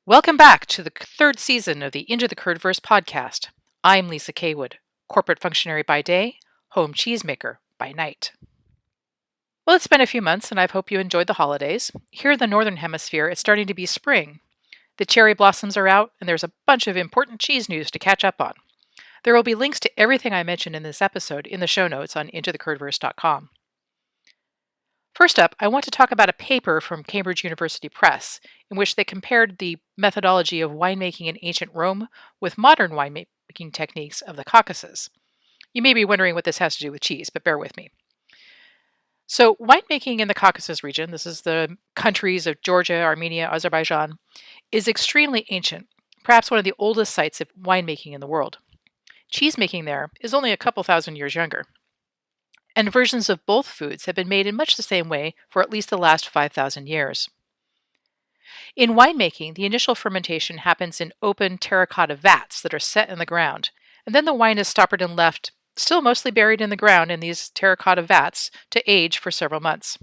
Welcome back to the third season of the Into the Curdverse podcast. I'm Lisa Kaywood, corporate functionary by day, home cheesemaker by night. Well, it's been a few months and I hope you enjoyed the holidays. Here in the Northern Hemisphere, it's starting to be spring. The cherry blossoms are out and there's a bunch of important cheese news to catch up on. There will be links to everything I mentioned in this episode in the show notes on intothecurdverse.com. First up, I want to talk about a paper from Cambridge University Press in which they compared the methodology of winemaking in ancient Rome with modern winemaking techniques of the Caucasus. You may be wondering what this has to do with cheese, but bear with me. So, winemaking in the Caucasus region, this is the countries of Georgia, Armenia, Azerbaijan, is extremely ancient, perhaps one of the oldest sites of winemaking in the world. Cheesemaking there is only a couple thousand years younger. And versions of both foods have been made in much the same way for at least the last 5,000 years. In winemaking, the initial fermentation happens in open terracotta vats that are set in the ground, and then the wine is stoppered and left, still mostly buried in the ground in these terracotta vats, to age for several months.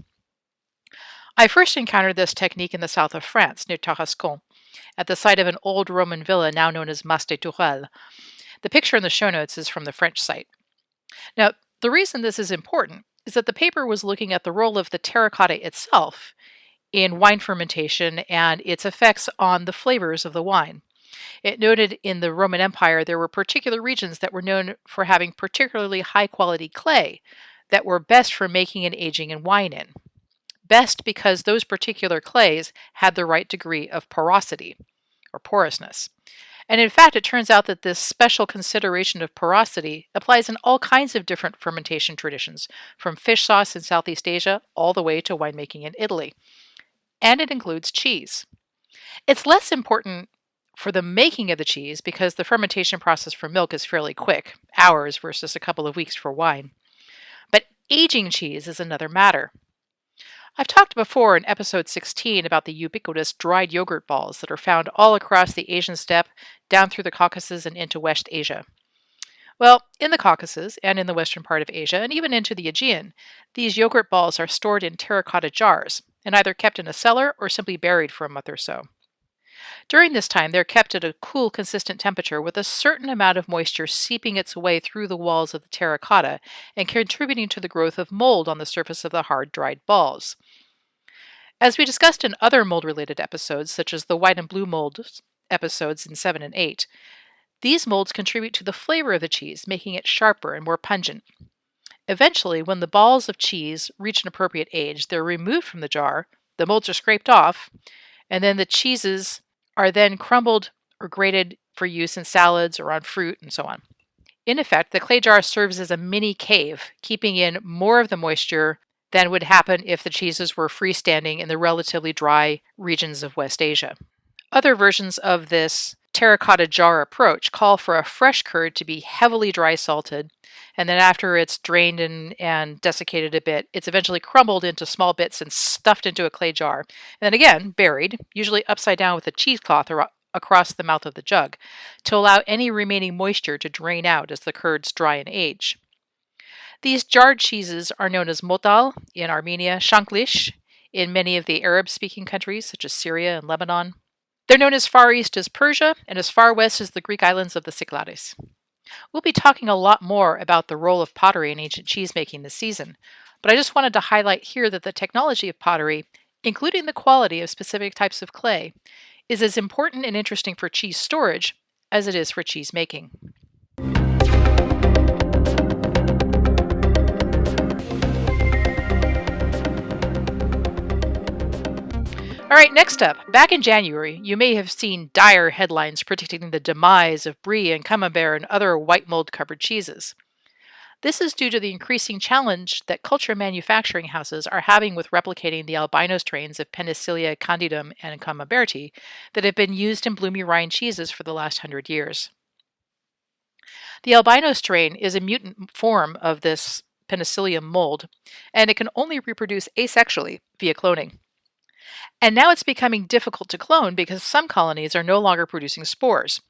I first encountered this technique in the south of France, near Tarascon, at the site of an old Roman villa now known as Mas des Tourelles. The picture in the show notes is from the French site. Now, the reason this is important is that the paper was looking at the role of the terracotta itself in wine fermentation and its effects on the flavors of the wine. It noted in the Roman Empire there were particular regions that were known for having particularly high quality clay that were best for making and aging in wine in. Best because those particular clays had the right degree of porosity or porousness. And in fact, it turns out that this special consideration of porosity applies in all kinds of different fermentation traditions, from fish sauce in Southeast Asia all the way to winemaking in Italy. And it includes cheese. It's less important for the making of the cheese because the fermentation process for milk is fairly quick, hours versus a couple of weeks for wine. But aging cheese is another matter. I've talked before in episode 16 about the ubiquitous dried yogurt balls that are found all across the Asian steppe, down through the Caucasus and into West Asia. Well, in the Caucasus and in the western part of Asia, and even into the Aegean, these yogurt balls are stored in terracotta jars and either kept in a cellar or simply buried for a month or so. During this time, they're kept at a cool, consistent temperature with a certain amount of moisture seeping its way through the walls of the terracotta and contributing to the growth of mold on the surface of the hard, dried balls. As we discussed in other mold-related episodes, such as the white and blue mold episodes in 7 and 8, these molds contribute to the flavor of the cheese, making it sharper and more pungent. Eventually, when the balls of cheese reach an appropriate age, they're removed from the jar, the molds are scraped off, and then the cheeses are then crumbled or grated for use in salads or on fruit and so on. In effect, the clay jar serves as a mini cave, keeping in more of the moisture than would happen if the cheeses were freestanding in the relatively dry regions of West Asia. Other versions of this terracotta jar approach call for a fresh curd to be heavily dry salted, and then after it's drained and desiccated a bit, it's eventually crumbled into small bits and stuffed into a clay jar, and then again buried, usually upside down with a cheesecloth or across the mouth of the jug, to allow any remaining moisture to drain out as the curds dry and age. These jarred cheeses are known as motal in Armenia, shanklish in many of the Arab-speaking countries such as Syria and Lebanon. They're known as far east as Persia and as far west as the Greek islands of the Cyclades. We'll be talking a lot more about the role of pottery in ancient cheesemaking this season, but I just wanted to highlight here that the technology of pottery, including the quality of specific types of clay, is as important and interesting for cheese storage as it is for cheese making. All right, next up, back in January, you may have seen dire headlines predicting the demise of Brie and Camembert and other white mold-covered cheeses. This is due to the increasing challenge that culture manufacturing houses are having with replicating the albino strains of Penicillia candidum and Camemberti that have been used in bloomy rind cheeses for the last 100 years. The albino strain is a mutant form of this Penicillium mold, and it can only reproduce asexually via cloning. And now it's becoming difficult to clone because some colonies are no longer producing spores.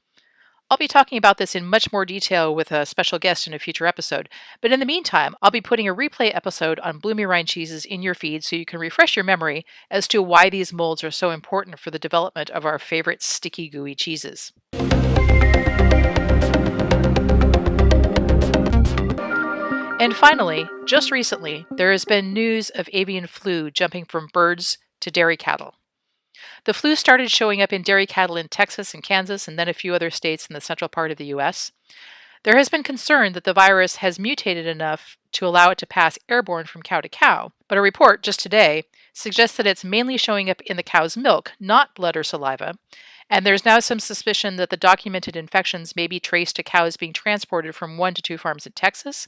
I'll be talking about this in much more detail with a special guest in a future episode, but in the meantime, I'll be putting a replay episode on Bloomy Rind cheeses in your feed so you can refresh your memory as to why these molds are so important for the development of our favorite sticky, gooey cheeses. And finally, just recently, there has been news of avian flu jumping from birds to dairy cattle. The flu started showing up in dairy cattle in Texas and Kansas, and then a few other states in the central part of the U.S. There has been concern that the virus has mutated enough to allow it to pass airborne from cow to cow, but a report just today suggests that it's mainly showing up in the cow's milk, not blood or saliva, and there's now some suspicion that the documented infections may be traced to cows being transported from 1 to 2 farms in Texas,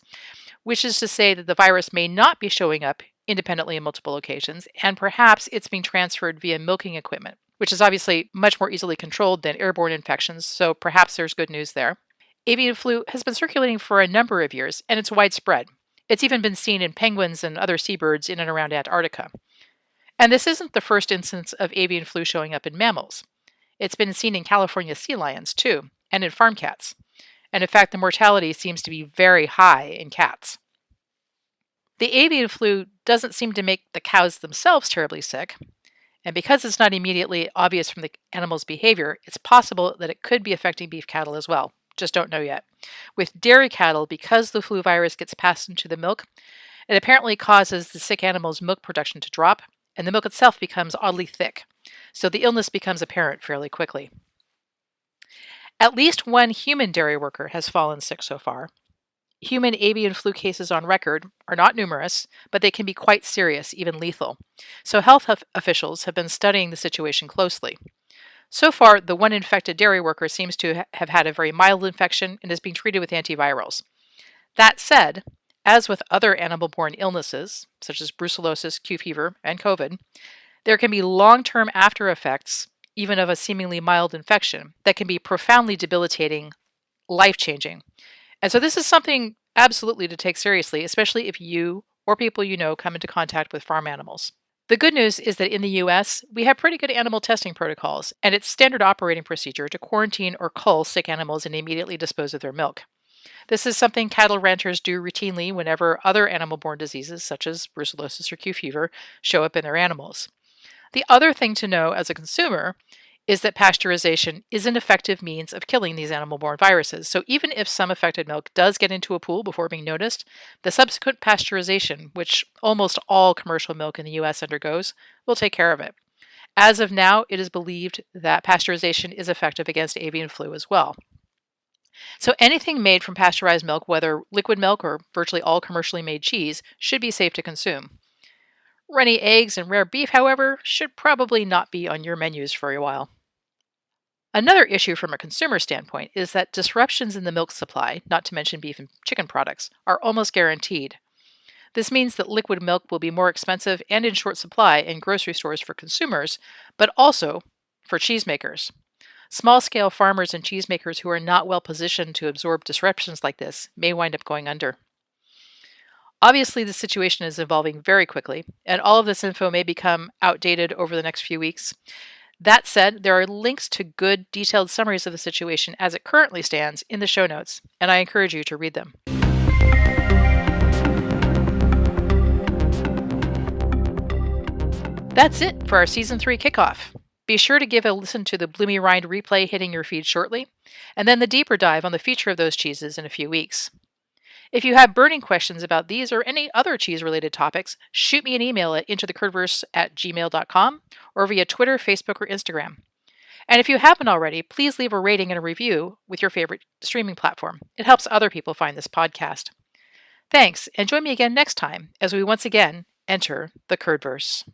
which is to say that the virus may not be showing up independently in multiple locations, and perhaps it's being transferred via milking equipment, which is obviously much more easily controlled than airborne infections, so perhaps there's good news there. Avian flu has been circulating for a number of years, and it's widespread. It's even been seen in penguins and other seabirds in and around Antarctica. And this isn't the first instance of avian flu showing up in mammals. It's been seen in California sea lions, too, and in farm cats. And in fact, the mortality seems to be very high in cats. The avian flu doesn't seem to make the cows themselves terribly sick, and because it's not immediately obvious from the animal's behavior, it's possible that it could be affecting beef cattle as well. Just don't know yet. With dairy cattle, because the flu virus gets passed into the milk, it apparently causes the sick animal's milk production to drop, and the milk itself becomes oddly thick, so the illness becomes apparent fairly quickly. At least one human dairy worker has fallen sick so far. Human avian flu cases on record are not numerous, but they can be quite serious, even lethal. So health officials have been studying the situation closely. So far, the one infected dairy worker seems to have had a very mild infection and is being treated with antivirals. That said, as with other animal-borne illnesses, such as brucellosis, Q fever, and COVID, there can be long-term after effects, even of a seemingly mild infection, that can be profoundly debilitating, life-changing. And so this is something absolutely to take seriously, especially if you or people you know come into contact with farm animals. The good news is that in the US, we have pretty good animal testing protocols, and it's standard operating procedure to quarantine or cull sick animals and immediately dispose of their milk. This is something cattle ranchers do routinely whenever other animal-borne diseases, such as brucellosis or Q fever, show up in their animals. The other thing to know as a consumer is that pasteurization is an effective means of killing these animal-borne viruses. So even if some affected milk does get into a pool before being noticed, the subsequent pasteurization, which almost all commercial milk in the US undergoes, will take care of it. As of now, it is believed that pasteurization is effective against avian flu as well. So anything made from pasteurized milk, whether liquid milk or virtually all commercially made cheese, should be safe to consume. Runny eggs and rare beef, however, should probably not be on your menus for a while. Another issue from a consumer standpoint is that disruptions in the milk supply, not to mention beef and chicken products, are almost guaranteed. This means that liquid milk will be more expensive and in short supply in grocery stores for consumers, but also for cheesemakers. Small-scale farmers and cheesemakers who are not well positioned to absorb disruptions like this may wind up going under. Obviously, the situation is evolving very quickly, and all of this info may become outdated over the next few weeks. That said, there are links to good, detailed summaries of the situation as it currently stands in the show notes, and I encourage you to read them. That's it for our Season 3 kickoff. Be sure to give a listen to the Bloomy Rind replay hitting your feed shortly, and then the deeper dive on the future of those cheeses in a few weeks. If you have burning questions about these or any other cheese-related topics, shoot me an email at intothecurdverse@gmail.com or via Twitter, Facebook, or Instagram. And if you haven't already, please leave a rating and a review with your favorite streaming platform. It helps other people find this podcast. Thanks, and join me again next time as we once again enter the Curdverse.